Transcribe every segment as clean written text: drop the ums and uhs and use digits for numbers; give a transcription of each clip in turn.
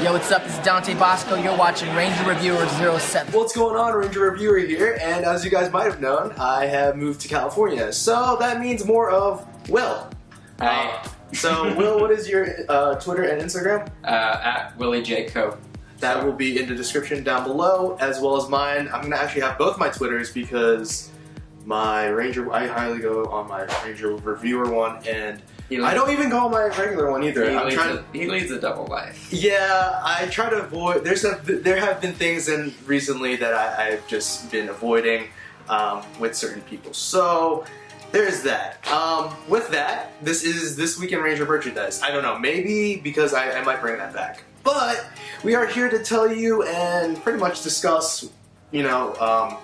Yo, what's up? It's Dante Bosco. You're watching Ranger Reviewer 07. What's going on, Ranger Reviewer here, and as you guys might have known, I have moved to California, so that means more of Will. Hi. So, Will, what is your Twitter and Instagram? At Willie J. Co. That will be in the description down below, as well as mine. I'm going to actually have both my Twitters because my Ranger, I highly go on my Ranger Reviewer one, and I don't even go on my regular one either. He leads a double life. Yeah, I try to avoid. There have been things recently that I've just been avoiding with certain people. So there's that. With that, this is This Week in Ranger merchandise. I don't know, maybe because I might bring that back. But we are here to tell you and pretty much discuss, the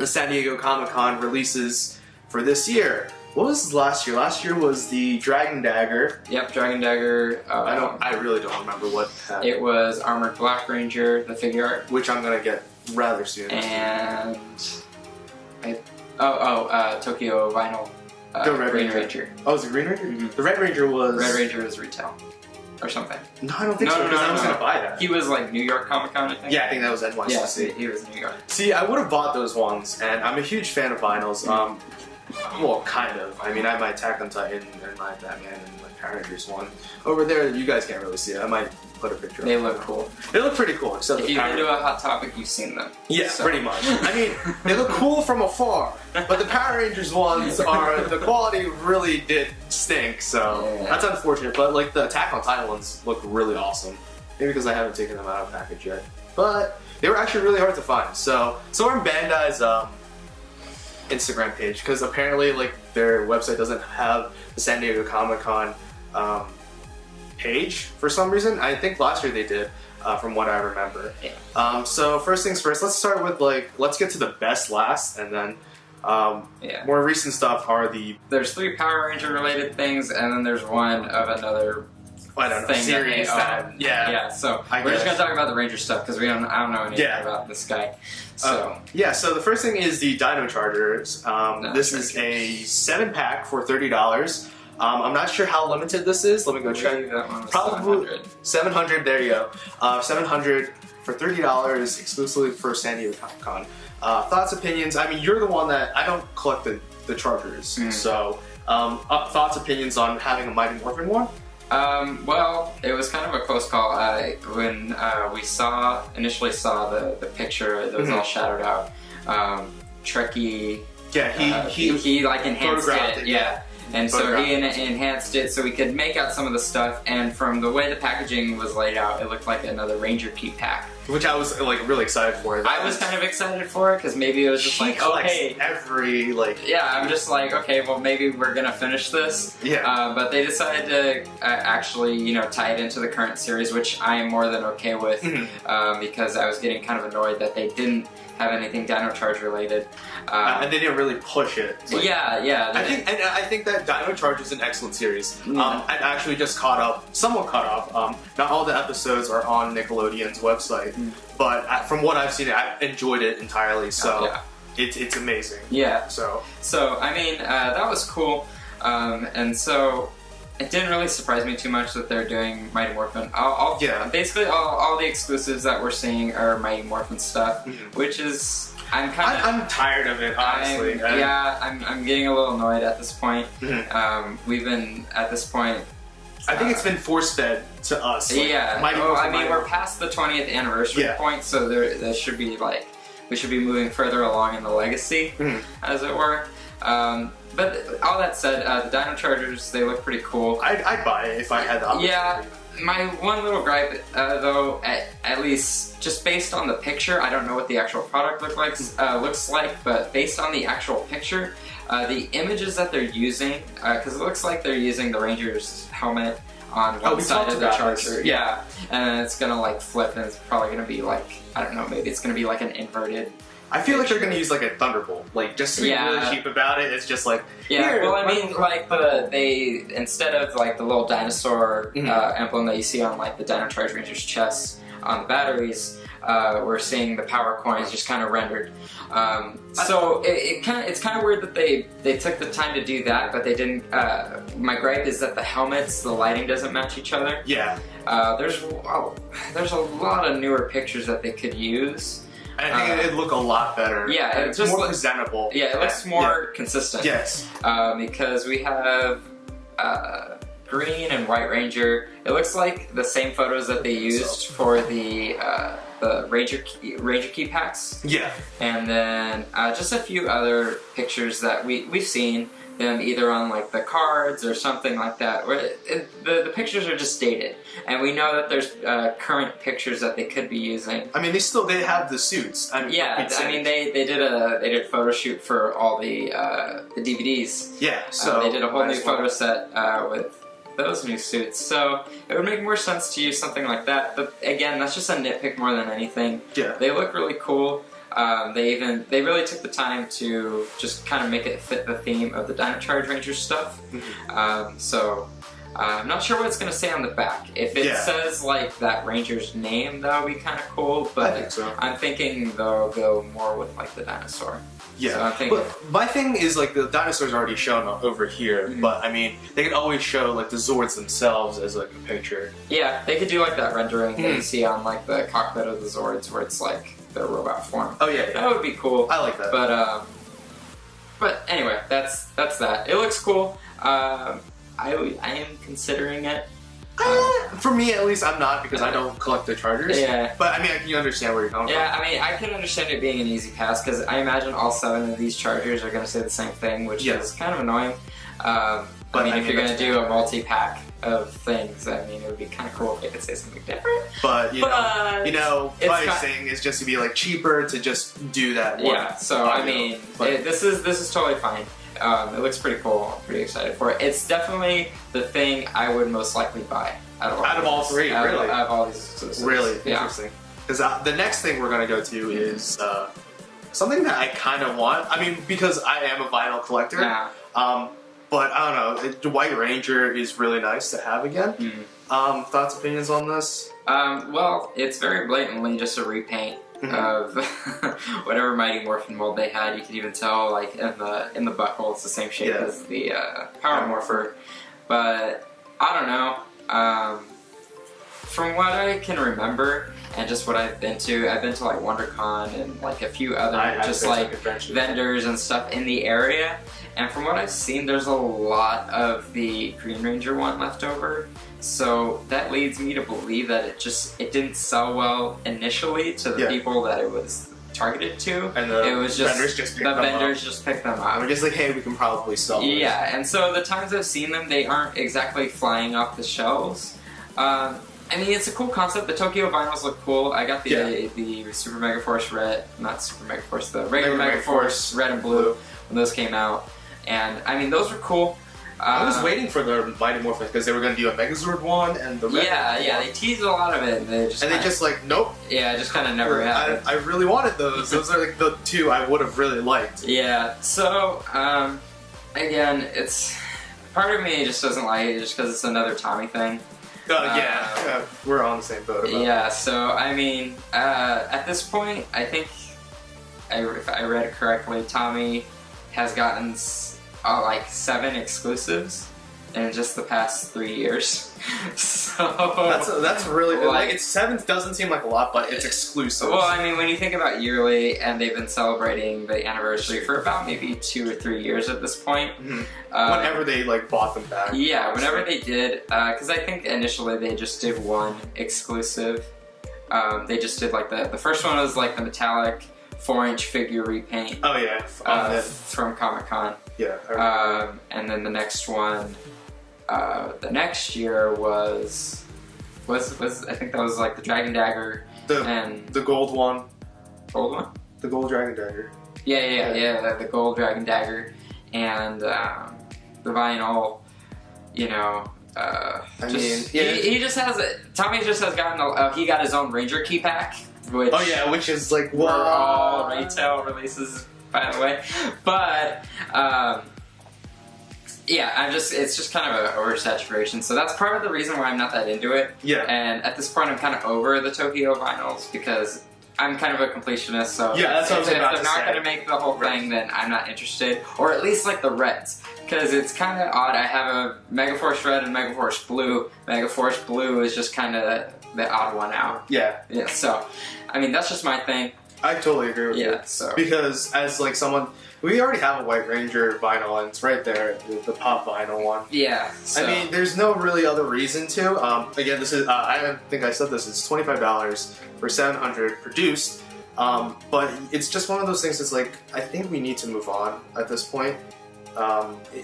San Diego Comic-Con releases for this year. What was last year? Last year was the Dragon Dagger. Yep, Dragon Dagger. I really don't remember what happened. It was Armored Black Ranger, the figure art, which I'm gonna get rather soon. And Tokyo Vinyl. The Red Green Ranger. Oh, was it Green Ranger? Mm-hmm. The Red Ranger was. Red Ranger was retail, or something. No, I don't think so. Because I was gonna buy that. He was like New York Comic Con, I think. Yeah, I think that was NYCC. Yeah, he was New York. See, I would have bought those ones, and I'm a huge fan of vinyls. Well, kind of. I mean, I have my Attack on Titan and my Batman and my Power Rangers one. Over there, you guys can't really see it. I might put a picture They up. look cool. They look pretty cool, except if you've been to a Hot Topic, you've seen them. Yeah, so. Pretty much. I mean, they look cool from afar, but the Power Rangers ones the quality really did stink, so that's unfortunate. But like the Attack on Titan ones look really awesome. Maybe because I haven't taken them out of package yet. But they were actually really hard to find. So we're in Bandai's Instagram page, because apparently like their website doesn't have the San Diego Comic-Con page for some reason. I think last year they did, from what I remember. Yeah. So first things first, let's start with let's get to the best last, and then more recent stuff are There's 3 Power Ranger related things, and then there's one of another series that yeah. So we're just gonna talk about the Ranger stuff because I don't know anything about this guy. So so the first thing is the Dino Chargers. This is a 7-pack for $30. I'm not sure how limited this is. Let me go check. Probably 700. There you go. 700 for $30 exclusively for San Diego Comic-Con. Thoughts, opinions. I mean, you're the one that I don't collect the Chargers. So thoughts, opinions on having a Mighty Morphin one. Well, it was kind of a close call. When we initially saw the picture that was all shadowed out, Trekkie, he like enhanced it, yeah. And so he enhanced it so we could make out some of the stuff, and from the way the packaging was laid out, it looked like another Ranger P pack. Which I was like really excited for. I was kind of excited for it because maybe it was just like, okay, I'm just like, okay, well maybe we're gonna finish this. Yeah. But they decided to actually, tie it into the current series, which I am more than okay with, because I was getting kind of annoyed that they didn't have anything Dino Charge related. And they didn't really push it. I think that Dino Charge is an excellent series. I actually just somewhat caught up. Not all the episodes are on Nickelodeon's website, but from what I've seen, I enjoyed it entirely. So it's amazing. Yeah. So I mean, that was cool, and so it didn't really surprise me too much that they're doing Mighty Morphin. Basically, all the exclusives that we're seeing are Mighty Morphin stuff, which is I'm tired of it, honestly. I'm getting a little annoyed at this point. We've been at this point. I think it's been force-fed to us. We're past the 20th anniversary point, so there should be we should be moving further along in the legacy, as it were. But all that said, the Dino Chargers, they look pretty cool. I'd buy it if I had the opportunity. Yeah, my one little gripe, though, at least just based on the picture, I don't know what the actual product looks like, but based on the actual picture, the images that they're using, because it looks like they're using the Ranger's helmet on one side of the Charger. Yeah, and it's gonna flip, and it's probably gonna be I don't know, maybe it's gonna be like an inverted. I feel like they're gonna use a Thunderbolt, just to be really cheap about it. It's just well, I mean, they instead of the little dinosaur emblem that you see on the Dino Charge Ranger's chest, on the batteries, we're seeing the power coins just kind of rendered. So it's kind of weird that they took the time to do that, but they didn't. My gripe is that the helmets, the lighting doesn't match each other. Yeah. There's a lot of newer pictures that they could use. I think it'd look a lot better. Yeah, it's more presentable. Yeah, it looks more consistent. Yes. Because we have Green and White Ranger. It looks like the same photos that they used for the Ranger key packs. Yeah. And then just a few other pictures that we've seen them either on like the cards or something like that, where the pictures are just dated, and we know that there's current pictures that they could be using. I mean, they have the suits. I mean, yeah, I mean they did a photo shoot for all the DVDs. Yeah, so they did a whole new photo set with those new suits, so it would make more sense to use something like that. But again, that's just a nitpick more than anything. Yeah, they look really cool. They really took the time to just kind of make it fit the theme of the Dino Charge Ranger stuff. So I'm not sure what it's going to say on the back. If it says like that Ranger's name, that would be kind of cool. But I think so. I'm thinking they'll go more with like the dinosaur. Yeah, so I'm thinking, but my thing is like the dinosaurs already shown over here, but I mean they could always show like the Zords themselves as like a picture. Yeah, they could do like that rendering that you see on like the cockpit of the Zords, where it's like their robot form. Oh yeah, that would be cool. I like that. But anyway, that's that. It looks cool. I am considering it. For me, at least, I'm not, because I don't collect the Chargers. Yeah. But I mean, I can understand where you're coming from. Yeah, I mean, I can understand it being an easy pass, because I imagine all 7 of these Chargers are going to say the same thing, which is kind of annoying. I mean, if you're going to do a multi-pack of things, I mean, it would be kind of cool if they could say something different. But, you know, pricing is just to be, like, cheaper to just do that one. Yeah, so, I mean, this is totally fine. It looks pretty cool. I'm pretty excited for it. It's definitely the thing I would most likely buy out of all three. Out of all these exclusives. Really interesting. Because the next thing we're going to go to is something that I kind of want. I mean, because I am a vinyl collector. Yeah. But I don't know. The White Ranger is really nice to have again. Thoughts, opinions on this? Well, it's very blatantly just a repaint of whatever Mighty Morphin mold they had. You can even tell, like in the buckle, it's the same shape as the Power Morpher. But I don't know. From what I can remember, and just what I've been to like WonderCon and like a few other just like vendors and stuff in the area. And from what I've seen, there's a lot of the Green Ranger one left over. So that leads me to believe that it didn't sell well initially to the people that it was targeted to. And the vendors just picked them up. And we're just like, hey, we can probably sell this. Yeah, and so the times I've seen them, they aren't exactly flying off the shelves. I mean, it's a cool concept. The Tokyo vinyls look cool. I got the Super Mega Force Red, not Super Mega Force, the regular Mega Force Red and Blue when those came out. And, I mean, those were cool. I was waiting for the Mighty Morphin because they were going to do a Megazord one and the Red one. Yeah, they teased a lot of it. And they just like, nope. Yeah, it just kind of never happened. I really wanted those. Those are like the two I would have really liked. Yeah, so, again, part of me just doesn't like it just because it's another Tommy thing. We're on the same boat about that. So, I mean, at this point, I think, if I read it correctly, Tommy has gotten like 7 exclusives in just the past 3 years. So that's really like it's 7 doesn't seem like a lot, but it's exclusive. Well, I mean, when you think about yearly, and they've been celebrating the anniversary for about maybe 2 or 3 years at this point. Whenever they like bought them back. Yeah, whenever they did, because I think initially they just did 1 exclusive. They just did like the first one was like the metallic 4-inch figure repaint. Oh yeah, from Comic-Con. Yeah. And then the next one, the next year was I think that was like the Dragon Dagger and the gold one. Gold one? The gold Dragon Dagger. Yeah. The gold Dragon Dagger and the vinyl. You know. He just has it. Tommy just has gotten. He got his own Ranger key pack. Which is like were all retail releases, by the way. But yeah, it's just kind of an oversaturation. So that's part of the reason why I'm not that into it. Yeah. And at this point, I'm kind of over the Tokyo vinyls because I'm kind of a completionist. So yeah, that's what I was if about they're to not say. going to make the whole thing, then I'm not interested. Or at least like the reds. Because it's kind of odd. I have a Megaforce Red and Megaforce Blue. Megaforce Blue is just kind of the odd one out. Yeah. Yeah, so, I mean, that's just my thing. I totally agree with you. Yeah, so. Because as like someone, we already have a White Ranger vinyl, and it's right there, the pop vinyl one. Yeah. So. I mean, there's no really other reason to. Again, this is, I don't think I said this, it's $25 for 700 produced. But it's just one of those things that's like, I think we need to move on at this point.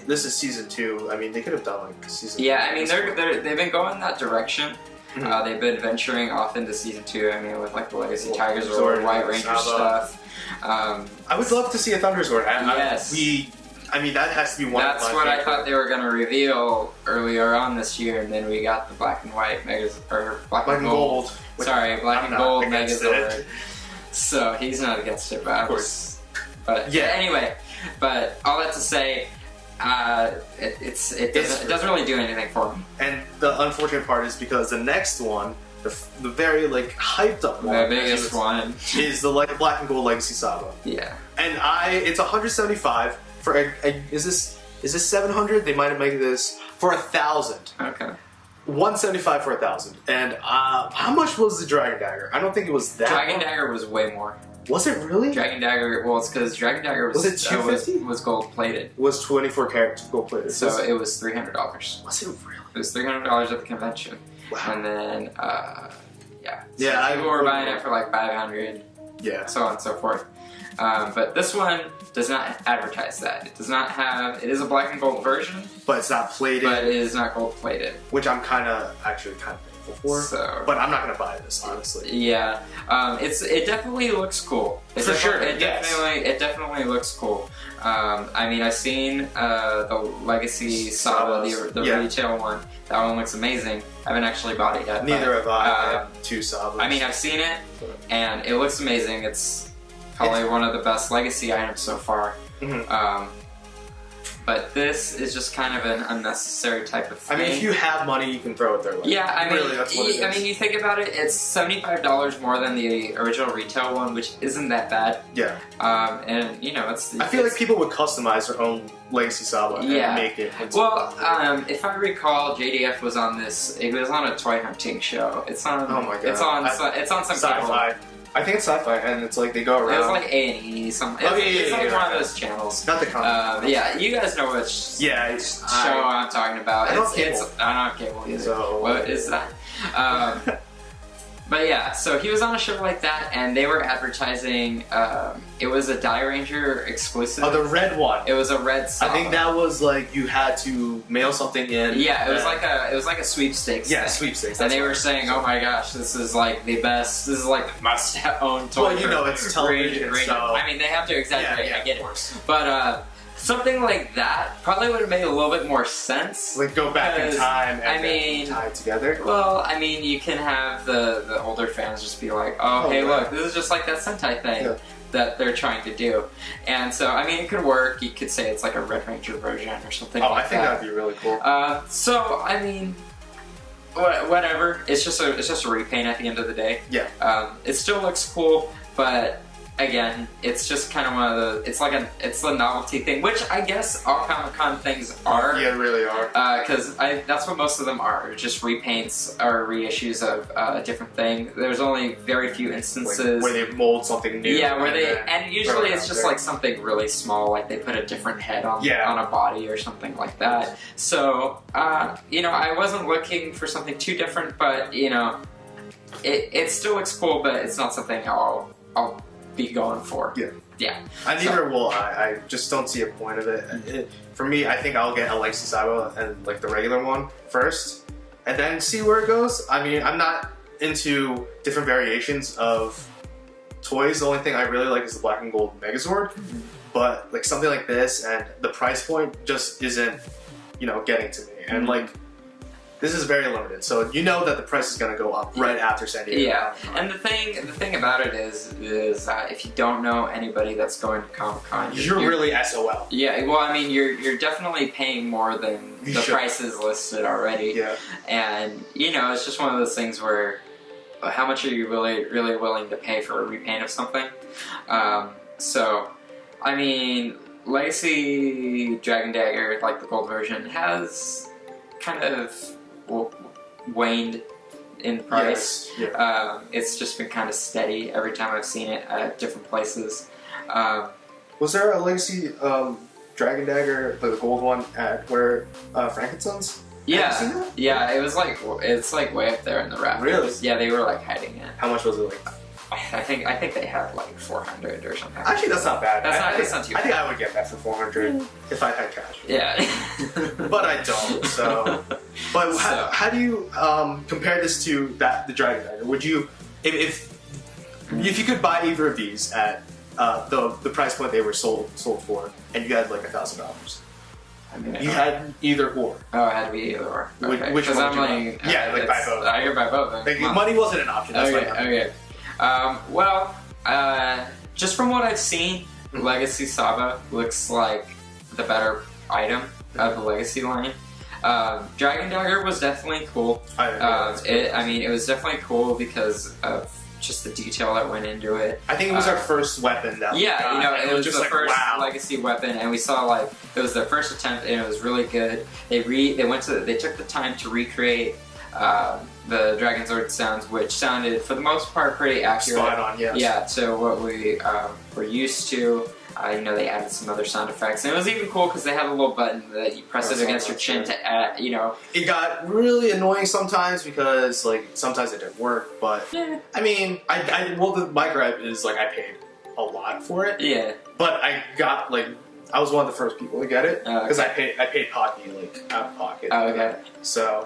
This is season 2. I mean, they could have done like season. Yeah, I mean, they've been going that direction. Mm-hmm. They've been venturing off into season 2. I mean, with like the Legacy Well, Tigers Zord, or White Ranger Saba. stuff. I would love to see a Thunder Zord. Yes. I mean, that has to be one That's of my what I favorite. thought they were going to reveal earlier on this year, and then we got the black and white Megas, or black and gold. which Sorry, black I'm and not gold against Megazord. it. So he's not against it, but Of course. But Yeah. anyway, but all that to say, it doesn't really do anything for me. And the unfortunate part is because the next one, the very like hyped up one, The biggest one. is the black and gold Legacy Saba. Yeah. And it's 175 for is this 700? They might have made this for 1,000. Okay. 175 for 1,000. And how much was the Dragon Dagger? I don't think it was that. Dragon much. Dagger was way more. Was it really? Dragon Dagger, well, it's because Dragon Dagger was it $250? was gold plated, Was 24 karat gold plated. so it was $300. Was it really? It was $300 at the convention, Wow. and then yeah, Yeah, people were buying it for like $500, Yeah. so on and so forth. But this one does not advertise that. It does not have. It is a black and gold version, But it's not plated, but it is not gold plated. which I'm actually kind of thankful for. So. But I'm not gonna buy this, honestly. Yeah, it definitely looks cool. For sure, It yes. definitely looks cool. I mean, I've seen the Legacy Saba, the Yeah. retail one. That one looks amazing. I haven't actually bought it yet. Neither but, have I. I have 2 Sabas. I mean, I've seen it, and it looks amazing. It's probably one of the best Legacy items so far. Mhm. But this is just kind of an unnecessary type of thing. I mean, if you have money, you can throw it their way. Yeah, I mean, really, that's what it is. you think about it, it's $75 more than the original retail one, which isn't that bad. Yeah. And you know, I feel like people would customize their own Legacy Saba and Yeah. make it. into- Well, if I recall, JDF was on this. It was on a toy hunting show. It's on. Oh my God. It's on. It's on some cable. Sci-fi. I think it's sci-fi, and it's like they go around. It was like A&E. Something. Oh, It's yeah, like yeah. one of those channels. Not the comic. Yeah, you guys know which Yeah, it's show I'm talking about. I don't have cable. I don't have cable either. So- What is that? But yeah, so he was on a show like that, and they were advertising. It was a Die Ranger exclusive. Oh, the red one. It was a red Saba. I think that was like you had to mail something in. Yeah, it was and- like a sweepstakes. Yeah, thing. sweepstakes. And that's they what were it saying, "Oh my gosh, this is like the best. This is like the must-own toy." Well, you know, it's television, Ranger. so- I mean, they have to exaggerate. Yeah, I get of it. course. But something like that probably would have made a little bit more sense. Like go back in Because, time and I then mean- tie it together. Well, I mean, you can have the older fans just be like, "Oh, hey, right. look, this is just like that Sentai thing." Yeah. That they're trying to do, and so I mean, it could work. You could say it's like a Red Ranger version or something Oh, like I think that. that'd be really cool. So I mean, whatever. It's just a repaint at the end of the day. Yeah. It still looks cool, but again, it's just kind of one of the. It's a novelty thing, which I guess all Comic-Con things are. Yeah, they really are. Because that's what most of them are, just repaints or reissues of a different thing. There's only very few instances Where they mold something new. yeah, where they then and throw usually it it's out just there. like something really small, like they put a different head on Yeah. on a body or something like that. So you know, I wasn't looking for something too different, but you know, it still looks cool, but it's not something I'll be going for. Yeah. Yeah. I neither will I just don't see a point of it. For me, I think I'll get a Legacy Saba and like the regular one first, and then see where it goes. I mean, I'm not into different variations of toys. The only thing I really like is the black and gold Megazord, but like something like this and the price point just isn't, you know, getting to me. And like, This is very limited, so you know that the price is going to go up right after San Diego. Yeah, and the thing about it is if you don't know anybody that's going to Comic-Con, you're really SOL. Yeah, well, I mean, you're definitely paying more than the prices listed already. Yeah, and you know, it's just one of those things where how much are you really willing to pay for a repaint of something? So, I mean, Legacy Dragon Dagger, like the gold version, has kind of waned in price. Yes. Yeah. It's just been kind of steady every time I've seen it at different places. Was there a Legacy Dragon Dagger, the gold one, at where Frankenstein's? Yeah, yeah. It's like way up there in the rafters. Really? Yeah, they were like hiding it. How much was it? Like, I think they had like 400 or something. actually, that's not bad. That's not too bad. I think I would get that for 400 if I had cash. Yeah. But I don't. So, but how do you compare this to the Dragon Dagger? Would you, if you could buy either of these at the price point they were sold for, and you had like $1,000? I mean, you had either or. Oh, it had to be either or. Okay. Which one? I'm like, yeah, like buy both. I could buy both. Like, money wasn't an option. That's okay. Well, just from what I've seen, Legacy Saba looks like the better item of the Legacy line. Dragon Dagger was definitely cool. I mean, it was definitely cool because of just the detail that went into it. I think it was our first weapon that we got. You know, it was just the like, first wow. Legacy weapon, and we saw like it was their first attempt, and it was really good. They took the time to recreate the Dragon Sword sounds, which sounded for the most part pretty accurate. Spot on, yes. Yeah, to what we were used to. You know, they added some other sound effects, and it was even cool because they have a little button that you press it against your chin to add. You know, it got really annoying sometimes because like sometimes it didn't work. But yeah. I mean, my gripe is like I paid a lot for it. Yeah. But I got like I was one of the first people to get it because okay. I paid Pocky like out of pocket. Oh, okay. So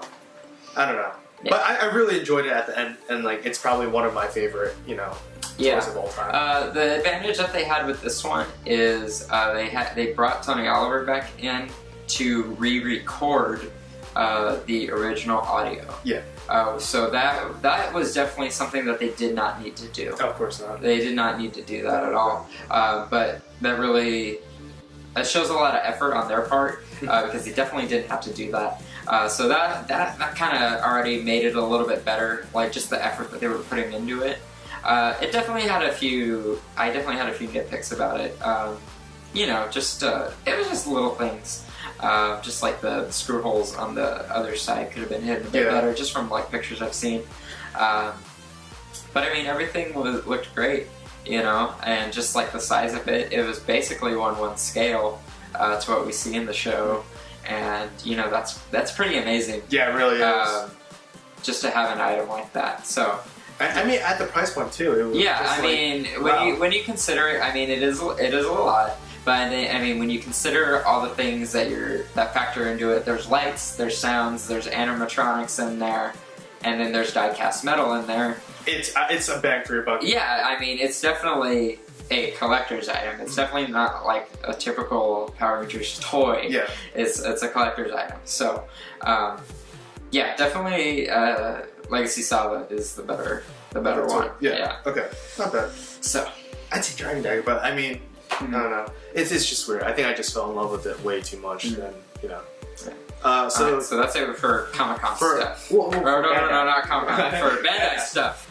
I don't know. Yeah. But I really enjoyed it at the end, and like it's probably one of my favorite, toys of all time. The advantage that they had with this one is they brought Tony Oliver back in to re-record the original audio. Yeah. So that was definitely something that they did not need to do. Of course not. They did not need to do that at all. But that shows a lot of effort on their part because they definitely didn't have to do that. So that kind of already made it a little bit better, like just the effort that they were putting into it. It definitely had a few. I definitely had a few nitpicks about it. Just it was just little things. Just like the screw holes on the other side could have been hidden a bit better, just from like pictures I've seen. But I mean, everything looked great, and just like the size of it, it was basically 1:1 scale to what we see in the show. And that's pretty amazing. Yeah, it really is. Just to have an item like that. So I mean, at the price point too. It was I mean, when you consider it, I mean, it is a lot. But I mean, when you consider all the things that factor into it, there's lights, there's sounds, there's animatronics in there, and then there's die-cast metal in there. It's a bang for your buck. Yeah, I mean, it's definitely a collector's item. It's definitely not like a typical Power Rangers toy. Yeah. It's a collector's item. So, yeah, definitely Legacy Saba is the better one. Yeah. Okay. Not bad. So, I'd say Dragon Dagger, but I mean, I don't know. It's just weird. I think I just fell in love with it way too much. Then so that's it for Comic-Con stuff. No, not Comic-Con. For Bandai stuff.